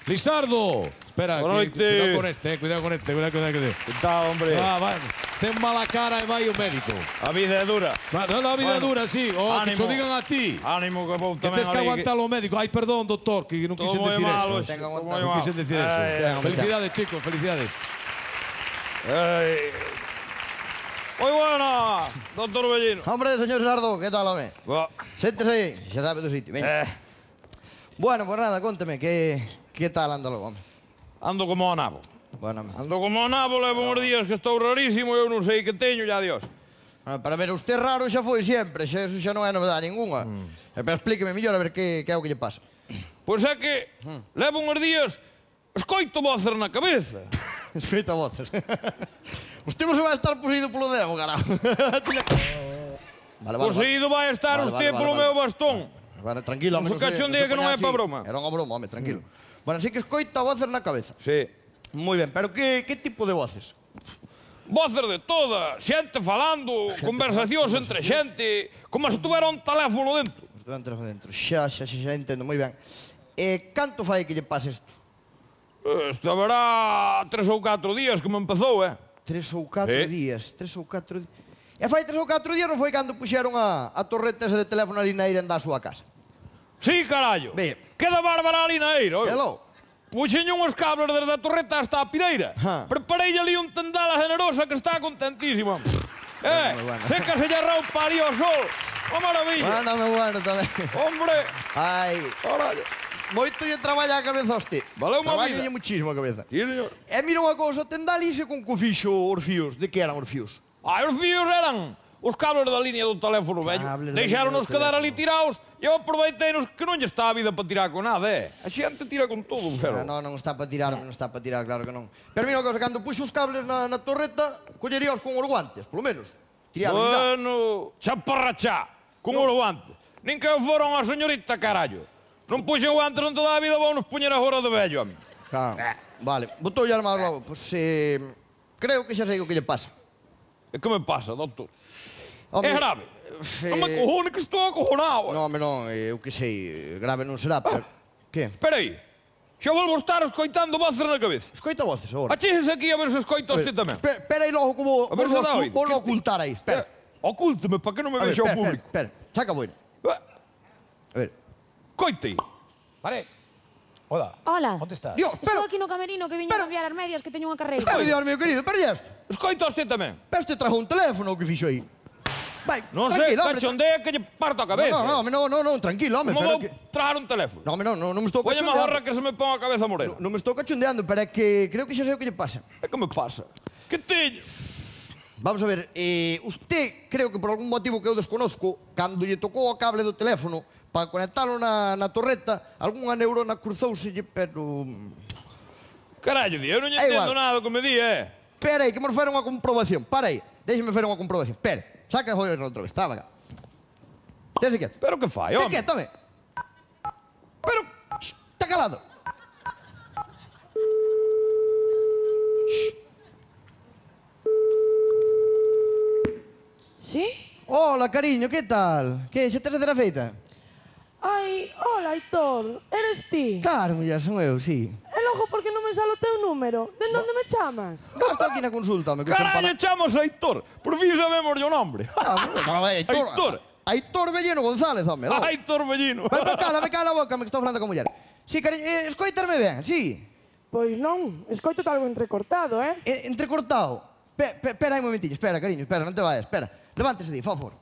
Lisardo. Espera, cuidado con este, cuidado con este. Que tal, hombre? Ten mala cara e vai o médico. A vida é dura. Non, a vida é dura, sí. Que te digan a ti. Ánimo que vou Que tamén tens que aguantar o médico. Ai, perdón, doctor, que non quixen decir eso. Non quixen decir eso. Felicidades, chicos, felicidades. Moi buena, doctor Bellino. Hombre, señor Sardo, ¿qué tal, home? Séntese aí, xa sabe do sitio, veña. Bueno, pues nada, conteme, que tal ándalo, home? Ando como a nabo. Bueno, Ando como a nabo, levo uns días que estou rarísimo e eu non sei que teño, ya Dios. Para ver, usted raro xa foi sempre, eso xa non é novedade ninguna. Pero explíqueme mellor a ver que é o que lle pasa. Pois é que levo uns días, escoito voces na cabeza. Escoita voces. Usted non se vai estar poseído polo demo, caramba. Poseído vai estar usted polo meu bastón. Bueno, tranquilo, home. Non se cachondea que non é pa broma. Era unha broma, home, tranquilo. Bueno, así que escoita voces na cabeza. Sí. Moi ben, pero que tipo de voces? Voces de toda, xente falando, conversacións entre xente, como se tuvera un teléfono dentro. Xa entendo, moi ben. Canto fai que lle pase isto? Isto haberá 3 ou 4 días que me empezou, 3 ou 4 días, 3 ou 4 días. E fai 3 ou 4 días non foi cando puxeron a torreta esa de teléfono ali na eira da súa casa? Sí, carallo. Ve. Queda bárbara ali na eira. Hello. Puxen uns cables desde a torreta hasta a pireira. Preparei ali un tendala generosa que está contentísima. Sécase lle roupa ali ao sol. Unha maravilla. Bueno tamén. Hombre. Ai. Moito lle traballa a cabeza a usted. Valeu unha vida. Traballalle muchísimo a cabeza. Sí, señor. E mira unha cousa, tendala iso con que fixo os fios. De que eran os fios? Os fios eran os cables da línea do teléfono vello. Deixáronos quedar ali tirados e eu aproveiteinos que non lle está a vida para tirar con nada, A xente tira con todo, pero... Non está para tirar, claro que non. Pero mira unha cousa, cando puxo os cables na torreta, colleríaos con os guantes, polo menos. Bueno, chaparrachá, con os guantes. Nin que foron a señorita, carallo. Non puxen guantes en toda a vida, vou nos poñer agora de vello a mí. Vale, botou ya armado logo. Pois, creo que xa sei o que lle pasa. E que me pasa, doctor? É grave. Non me cojone que estou acojonado. Non, non, eu que sei, grave non será, pero... Que? Espera aí. Xa volvo a estar escoitando voces na cabeza. Escoita voces, agora. Achíxese aquí a ver se escoita usted tamén. Espera aí logo que vou ocultar aí, espera. Ocúlteme, para que non me vexa o público. Espera, saca a boina. A ver. Coite. Vale. Hola. Onde estás? Estou aquí no camerino que viña a cambiar as medias que teño unha carreira. Espera, Dios mío, querido, pero isto? Escoita usted tamén. Pero este trajo un teléfono que fixo aí. Vai, non sei, cachondea que lle parto a cabeza. Non, tranquilo, home. Como vou trajar un teléfono? Non me estou cachondeando. Oye, mahorra que se me ponga a cabeza morena. Non me estou cachondeando, pero é que creo que xa sei o que lle pasa. É que me pasa? Que teño? Vamos a ver, usted, creo que por algún motivo que eu desconozco, cando lle tocou o cable do teléfono para conectalo na torreta, algunha neurona cruzouselle, pero... Carallo, eu non entendo nada o que me di, Espera aí, que me fera unha comprobación. Para aí, déxeme fer unha comprobación. Espera. Saca a joia outra vez, está, vaga. Tese quieto. Pero que fai, home? Tese quieto, home. Pero, está calado. Sí? Hola, cariño, que tal? Que, xa tes a cera feita? Ai, hola, Aitor, eres ti? Claro, muller, son eu, sí. E logo, por que non me sale o teu número? De onde me chamas? Estou aquí na consulta, home. Carallo, chamos a Aitor. Por fin sabemos o nombre. Aitor. Aitor Bellino González, home. Aitor Bellino. Cala a boca, me que estou falando con muller. Sí, cariño, escoitarme ben, sí. Pois non, escoito algo entrecortado, Entrecortado? Espera aí un momentinho, espera, cariño, espera, non te vayas, espera. Levántese aí, por favor.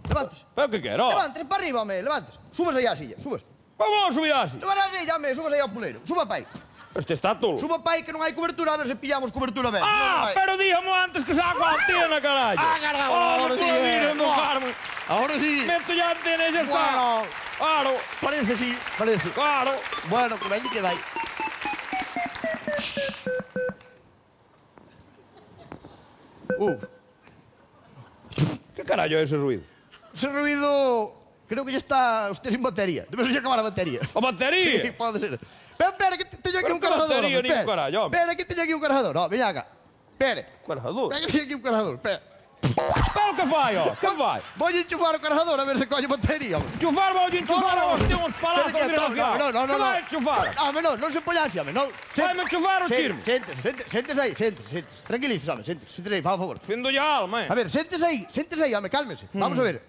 Levántese. Pero que quero? Levántese para arriba, home, levántese. Subas aí á silla, subas. Vamos a subir á silla. Subas á silla, home, subas aí ao puleiro. Suba pa aí. Este está tolo. Suba pa aí que non hai cobertura, a ver se pillamos cobertura ben. Pero dígamo antes que saco a antena, carallo. Cargado, ahora sí. Ahora sí. Meto ya a antena e xa está. Claro. Parece, sí, parece. Claro. Bueno, que veñe que dai. Que carallo é ese ruido? Ese ruido... Creo que ya está usted sin batería. Debe ser acabar a batería. ¿A batería? Sí, pode ser. Pero espera, que teño aquí un cargador. Batería ni un carallo. Espera, que teño aquí un cargador. No, veña acá. Espere. Cargador? Espera, que teño aquí un cargador. Espera. Espera o que fai, ó. Que fai? Vou enchufar o cargador a ver se colle batería. Enchufar, vou enchufar, ó. Tem uns palazos desgraciados. No. Que vai enchufar? Home, non se polla así, home, non. Vai-me enchufar o firme. Séntese aí, séntese. Tranquilice, home, séntese aí, fa favor. Fendo-lle a alma, A ver, séntese aí, home, cálmese. Vamos a ver.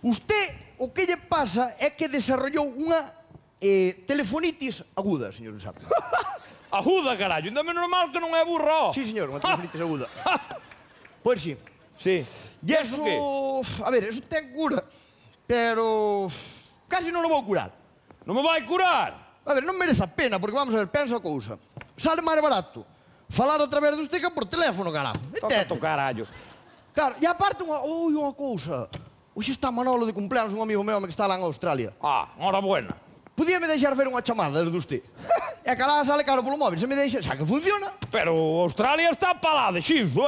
Usted, o que lle pasa é que desarrollou unha telefonitis aguda, señor Usap. Aguda, carallo. Ainda menos mal que non é burro. Sí, señor, unha telefonitis aguda. Pois sí. Sí. E eso, a ver, eso ten cura, pero casi non o vou curar. Non me vai curar. A ver, non merece a pena, porque vamos a ver, pensa a cousa. Sale máis barato falar a través do usted que por teléfono, caralho. Toca to carallo. Claro, e aparte unha cousa. Hoxe está Manolo de cumpleanos, un amigo meu que está lá en Australia. Ah, enhorabuena. Podíame deixar ver unha chamada desde usted. E que lá sale caro polo móvil, se me deixa, xa que funciona. Pero Australia está para lá de xinzo,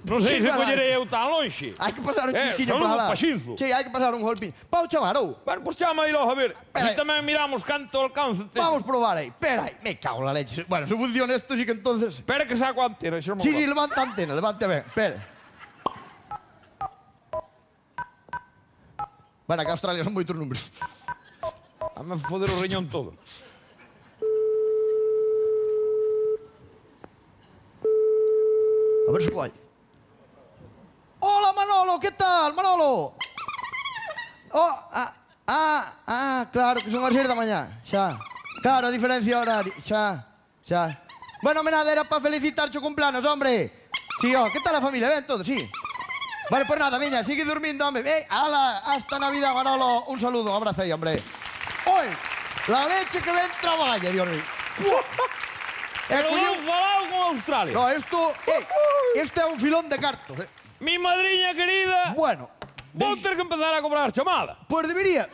Non sei se collerei eu tan lonxe. Hai que pasar un chisquiño saludo para lá. pa xinzo. Sí, hai que pasar un golpiño. Pau chamar, ou? Bueno, pois chama aí logo, a ver. E tamén miramos canto alcance ten. Vamos probar aí. Espera aí, me cago en la leche. Bueno, se funciona esto, sí que entonces... Espera que saco a antena. Sí, levanta a antena, levante a ver. Espera. Bueno, que Australia son moitos números. Vamos a foder o riñón todo. A ver se colle. Hola, Manolo, ¿qué tal, Manolo? Oh, claro, que son as 6 da mañá, xa. Claro, a diferencia horaria, xa. Bueno, nada, era para felicitar o cumpleaños, hombre. Sí, ¿qué tal a familia? ¿Ven todos? Sí. Vale, pues nada, viña, sigue durmiendo, hombre. Ala, hasta Navidad, Manolo. Un saludo, un abrazo aí, hombre. Oi, la leche que ben traballa, Dios mío. Pero non falado con Australia. No, esto é un filón de cartos, Mi madriña querida. Bueno. Vou ter que empezar a cobrar chamada. Pues debería.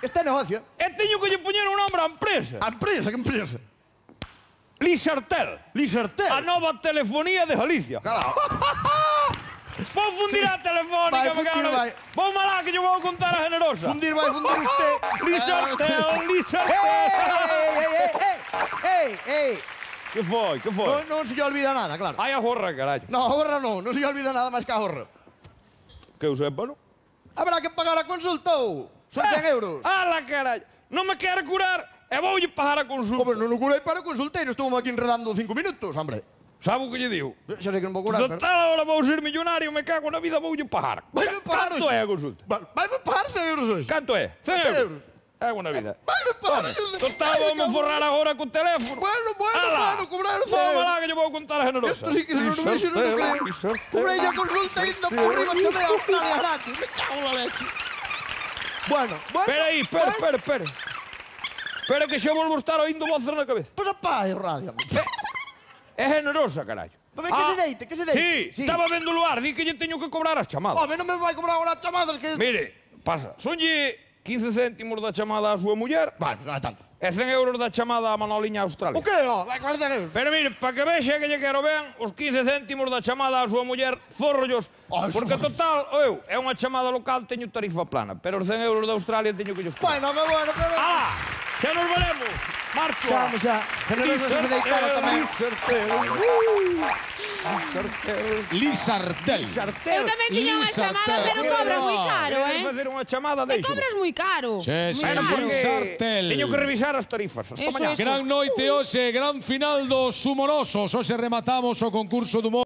Este negocio. E teño que lle poñer un nombre á empresa. A empresa, que empresa? Lizartel. Lizartel. A nova telefonía de Galicia. Claro. Vou fundir a telefónica, me cago. Vou malá que lle vou contar a generosa. Fundir usted. Lizartel. Ey. Que foi? Non se lle olvida nada, claro. Ai, a jorra, carallo. No, ahorra non se lle olvida nada máis que ahorra. Que eu sepa, non? Habrá que pagar a consulta ou? Son 100 euros. Ala, carallo. Non me quer curar e voulle pagar a consulta. Hombre, non o curei para consulteiro. Estuvo aquí enredando 5 minutos, hombre. Sabe o que lle digo? Xa sei que non vou curar, pero... Total, agora vou ser millonario, me cago na vida, voulle pagar. Vai-me pagar Canto é a consulta? Vai-me pagar 100 euros hoxe. Canto é? 100 euros. Cago na vida. Vai-me pagar. Total, vamos forrar agora co teléfono. Bueno, cobrar 100 euros. Vamos lá que lle vou contar a generosa. Esto sí que se non o vexo, non o creo. Cobrei a consulta ainda por riba, chamei a Australia gratis. Me cago na leche. Bueno. Espera aí, espera. Espera que xa volvo estar oindo voces na cabeza. Pois apague o radio. É generosa, carallo. Que se deite. Sí, estaba vendo o luar, di que lle teño que cobrar as chamadas. Home, non me vai cobrar agora as chamadas que... Mire, pasa, sonlle 15 céntimos da chamada á súa muller. Vale, non é tanto. E 100 euros da chamada a Manoliña a Australia. O que, Vai cobrar 100 euros. Pero mire, para que vexa que lle quero ben, os 15 céntimos da chamada á súa muller, zorrollos. Porque total, é unha chamada local, teño tarifa plana. Pero os 100 euros da Australia teño que lles cobrar. Bueno, pero... ¡Ah! ¡Ya nos veremos! ¡Marcho! Vamos xa. Generoso se me deitaba tamén. Lizartel. Eu tamén tiña unha chamada, pero cobras moi caro, Queres facer unha chamada, Me cobras moi caro. Lizartel. Teño que revisar as tarifas. Hasta mañá. Gran noite hoxe, gran final dos humorosos. Hoxe rematamos o concurso de humor.